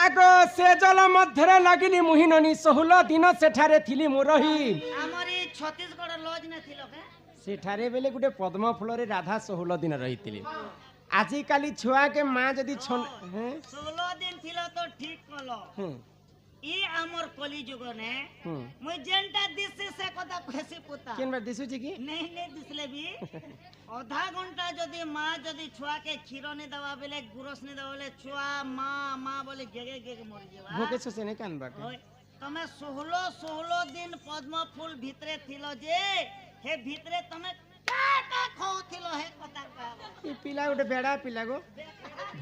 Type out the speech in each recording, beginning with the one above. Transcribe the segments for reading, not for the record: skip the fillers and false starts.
आगो से जल मध्यरे लागिली मुहिननी 16 दिन सेठारे थिली मु रही हमरी छत्तीसगढ़ लॉज ने थिलो के सेठारे बेले गुटे पद्म फूल रे राधा 16 दिन रहितिले आजि काली छुआ के मां जदी 16 दिन थिलो तो ठीक कलो ई हमर कली जुग ने मुई जेंटा दिसे से कदा फसी पुता केन बार दिसु छी की नहीं दिसले भी आधा घंटा जदी मां जदी छुआ के क्षीर ने दवा बेले गुरस ने दवा बेले छुआ मां बोले गेगे गेगे मर जेवा भोके से ने कान बाटे तमे 16 दिन पद्म फूल भितरे थिलो जे हे भितरे तमे काटा खाउथिलो हे कथा कहबो ई पिला गुटे बेडा पिला गो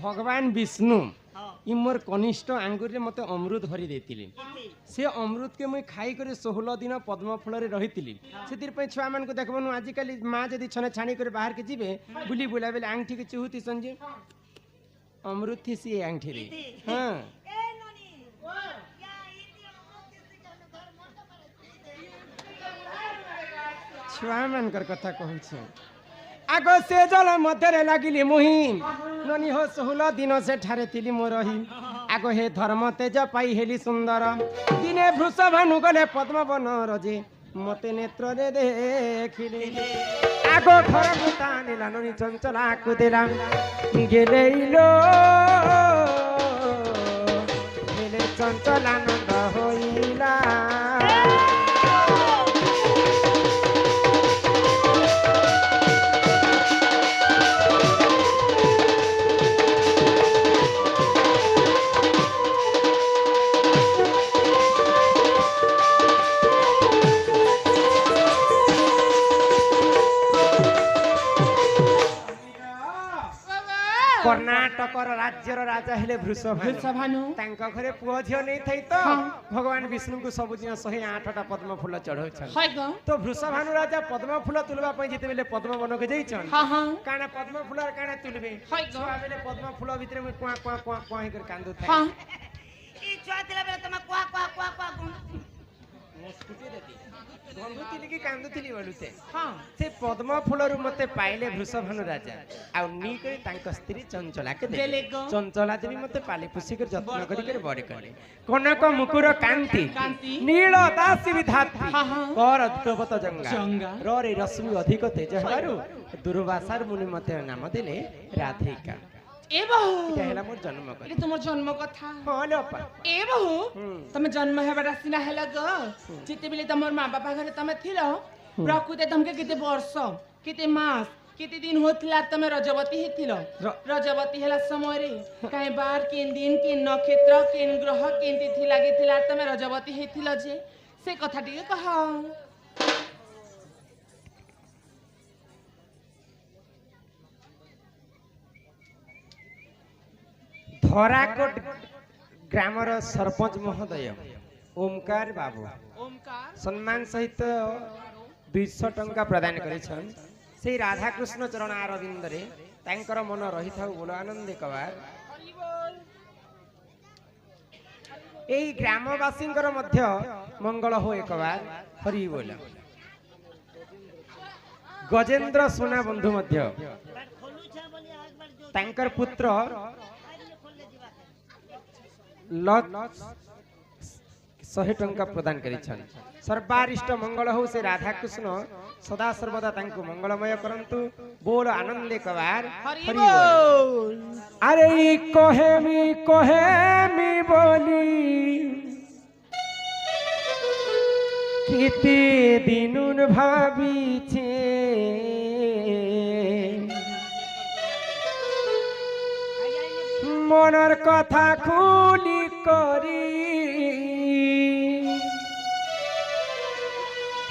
भगवान विष्णु इमोर कनिष्ठ आंगुर रे मते अमृत भरी देतिले से अमृत के मुई खाई करे 16 दिन पद्म फूल रे रहितिली सेतिर पे छुआ मन को देखबनु आज काली मां जदी छने छाणी करे बाहर के जीवे बुली बुला बेले आंगठी के चुहुती संजे अमृत थी सी आंगठी रे हां ए ननी क्या इति अमृत से के घर मन पड़े छुआ मन कर कथा कहू छ आगो से जल मध्यरे लागिली मुहि ननी हो 16 दिन से ठारे तिली मो रही आगो हे धर्म तेज पाई हेली सुंदर दिने वृषभानु गले पद्म वन रजे मते नेत्र रे देखिले आगो घर गुतानिला ननी चंचला को देला गेलेइलो गेले चंचलानंद होइला कर्नाटक राज्यर राजा हेले वृषभानु तांका घरे पुओ झियो नै थई तो भगवान विष्णु को सब दिन 108 टा पद्म फूल चढ़ौ छन तो वृषभानु राजा पद्म फूल तुलबा पई जेते बेले पद्म वन के जइछन काना पद्म फूल काना तुलबे छुआ बेले पद्म फूल भितरे में कुआ कुआ कुआ कुआ कर कांदु थाई ई छुआ दिला बेले तमा कुआ कुआ कुआ कुआ मुस्कुटी देती गंधु तिली की कांदु तिली बलुते से पद्म फूल रु मते पाइले वृषभानु राजा आ नी करे तांक स्त्री चंचला के देले चंचला देवी मते पाले पुसी कर जत्न करी कर बड़े कले कनक मुकुर कांति नील दासी विधात्री कर द्रवत जंगा रे रश्मि अधिक तेज हरु दुर्वासार मुनि मते नाम देले राधिका ए बहु कहला मोर जन्म कथा ए तुमर जन्म कथा हां लोपा ए बहु तमे जन्म हेबा सिना हेला ग जिते बेले तमर मां बापा घरे तमे थिलो प्रकृति तमके केते वर्ष केते मास केते दिन होतला तमे रजवती हेथिलो रजवती हेला समय रे काहे बार केन दिन केन नक्षत्र केन ग्रह केन तिथि लागि थिला तमे रजवती हेथिलो जे से कथा टिके कह धराकोट ग्रामर सरपंच महोदय ओमकार बाबू सम्मान सहित 200 टंका प्रदान करिछन से राधा कृष्ण चरण अरविंद रे तांकर मन रही था बोलो आनंद कबार एई ग्रामवासी मध्य मंगल हो एक बार हरि बोल गजेंद्र सोना बंधु मध्य तांकर पुत्र लक 100 टंका प्रदान करिछन सर्वारिष्ट मंगल हो से राधा कृष्ण सदा सर्वदा तांको मंगलमय करंतु बोल आनंद कबार हरि बोल अरे कहे मी बोली किते दिनुन भाबी छे मनर कथा खुली करी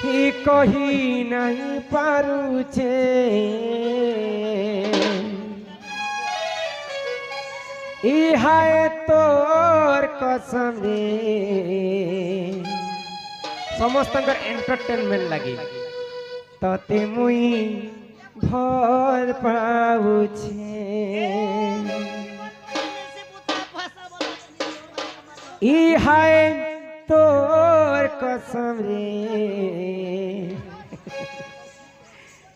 ही कही नहीं पारू छे ई हाय तोर कसम समस्त एंटरटेनमेंट लगी तते मुई भर पाऊ छे ई हाय तोर कसम रे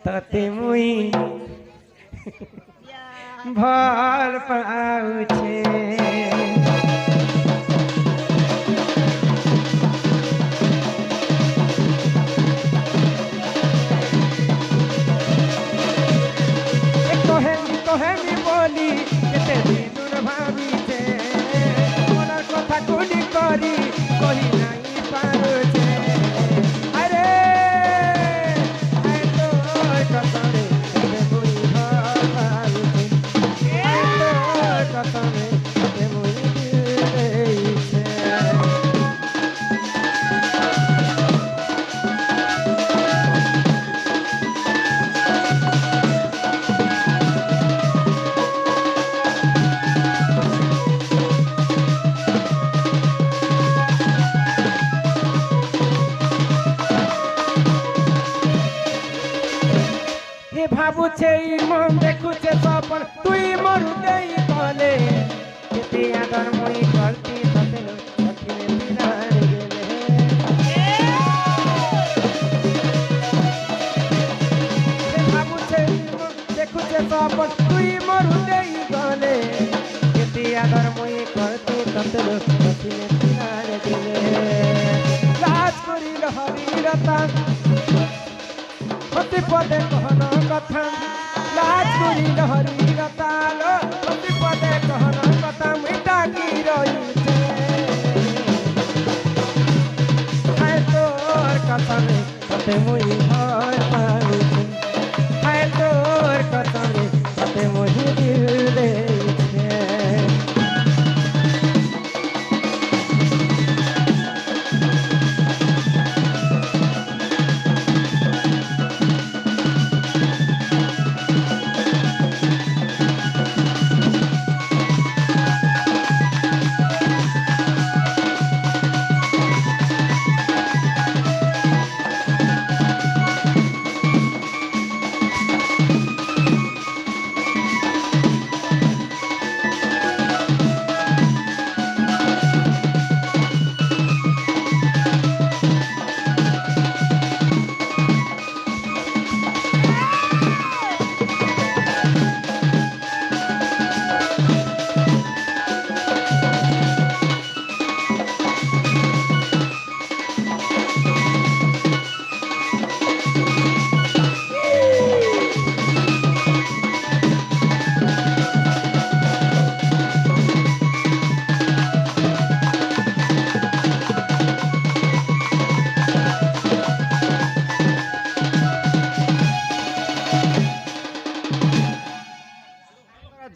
तते मुई भर पाऊ छे কহি নাই পারুছে আরে আই তোর কতরে তবে মুই ভাবুছে আই তোর কতরে তবে মুই দিয়েছে হে ভাবুছে মন দেখুছে সপন তুই মরু দেই কলে কেতে আদর মই করতি ততে সখিনে বিনার গেলে হে ভাবুছে মন দেখুছে সপন তুই মরু দেই কলে কেতে আদর মই করতি ততে সখিনে বিনার গেলে রাজ করিল হরিরতা অতি পদে কহন কথা লাজ করি লহরি রতালো অতি পদে কহন কথা মিটা কি রইছে হায় তোর কথারে কতে মুই ভয় পাইছে হায় তোর কথারে কতে মুই দিল দেইছে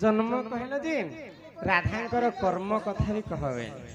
जन्म कहल दिन राधांकर कर्म कथा भी कहबे